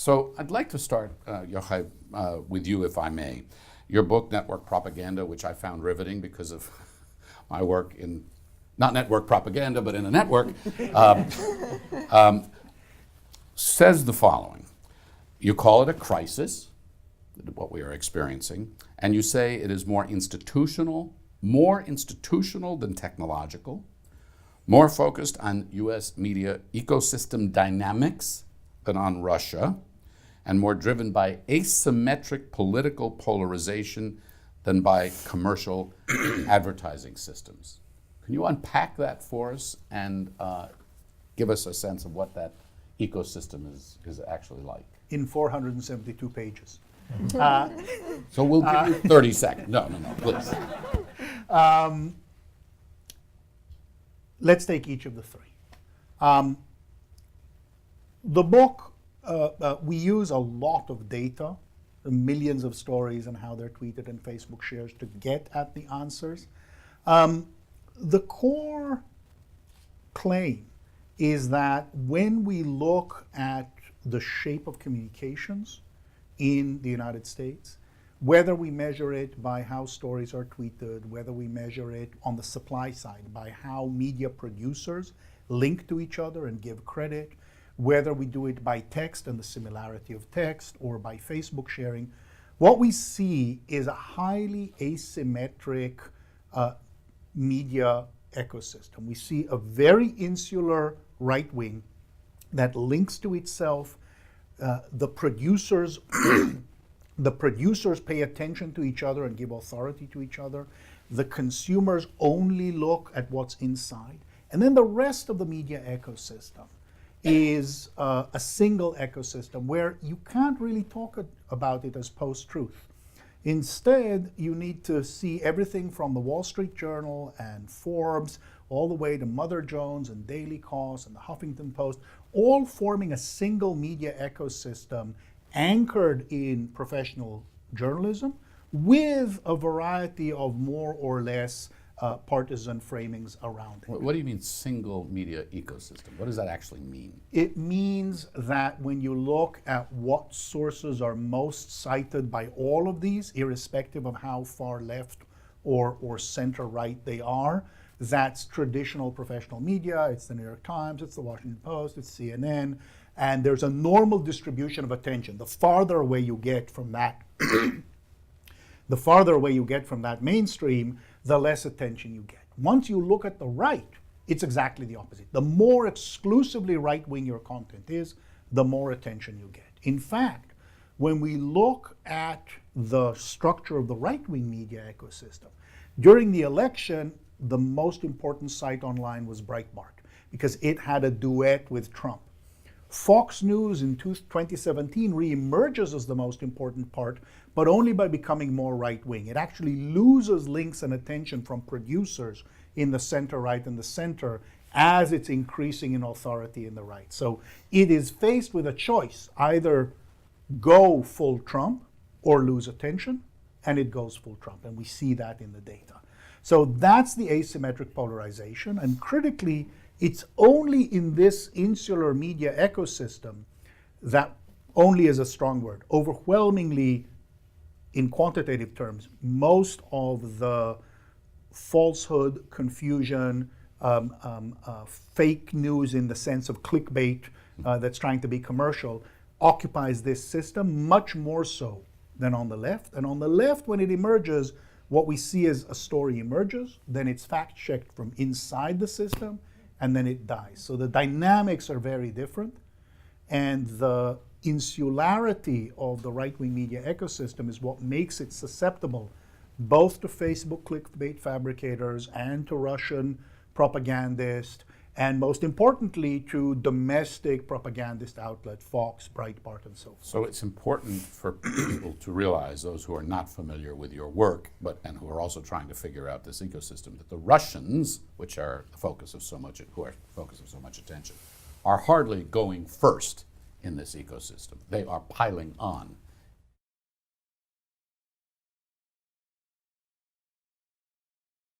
So I'd like to start, Yochai, with you, if I may. Your book, Network Propaganda, which I found riveting because of my work in, not network propaganda, but in a network, says the following. You call it a crisis, what we are experiencing, and you say it is more institutional than technological, more focused on U.S. media ecosystem dynamics than on Russia, and more driven by asymmetric political polarization than by commercial advertising systems. Can you unpack that for us and give us a sense of what that ecosystem is actually like? In 472 pages. So we'll give you 30 seconds. No, please. Let's take each of the three. The book, we use a lot of data, millions of stories and how they're tweeted and Facebook shares to get at the answers. The core claim is that when we look at the shape of communications in the United States, whether we measure it by how stories are tweeted, whether we measure it on the supply side by how media producers link to each other and give credit, whether we do it by text and the similarity of text or by Facebook sharing, what we see is a highly asymmetric media ecosystem. We see a very insular right wing that links to itself. The producers pay attention to each other and give authority to each other. The consumers only look at what's inside. And then the rest of the media ecosystem is a single ecosystem where you can't really talk about it as post-truth. Instead, you need to see everything from the Wall Street Journal and Forbes all the way to Mother Jones and Daily Kos and the Huffington Post, all forming a single media ecosystem anchored in professional journalism with a variety of more or less partisan framings around it. What do you mean single media ecosystem? What does that actually mean? It means that when you look at what sources are most cited by all of these, irrespective of how far left or center right they are, that's traditional professional media. It's the New York Times, it's the Washington Post, it's CNN, and there's a normal distribution of attention. The farther away you get from that, the farther away you get from that mainstream, the less attention you get. Once you look at the right, it's exactly the opposite. The more exclusively right-wing your content is, the more attention you get. In fact, when we look at the structure of the right-wing media ecosystem, during the election, the most important site online was Breitbart because it had a duet with Trump. Fox News in 2017 reemerges as the most important part, but only by becoming more right-wing. It actually loses links and attention from producers in the center-right and the center as it's increasing in authority in the right. So it is faced with a choice, either go full Trump or lose attention, and it goes full Trump, and we see that in the data. So that's the asymmetric polarization, and critically, it's only in this insular media ecosystem that only is a strong word. Overwhelmingly, in quantitative terms, most of the falsehood, confusion, fake news in the sense of clickbait that's trying to be commercial occupies this system much more so than on the left. And on the left, when it emerges, what we see is a story emerges, then it's fact-checked from inside the system, and then it dies. So the dynamics are very different, and the insularity of the right-wing media ecosystem is what makes it susceptible both to Facebook clickbait fabricators and to Russian propagandists, and most importantly to domestic propagandist outlet, Fox, Breitbart, and so forth. So it's important for people to realize, those who are not familiar with your work, and who are also trying to figure out this ecosystem, that the Russians, which are the focus of so much, attention, are hardly going first in this ecosystem. They are piling on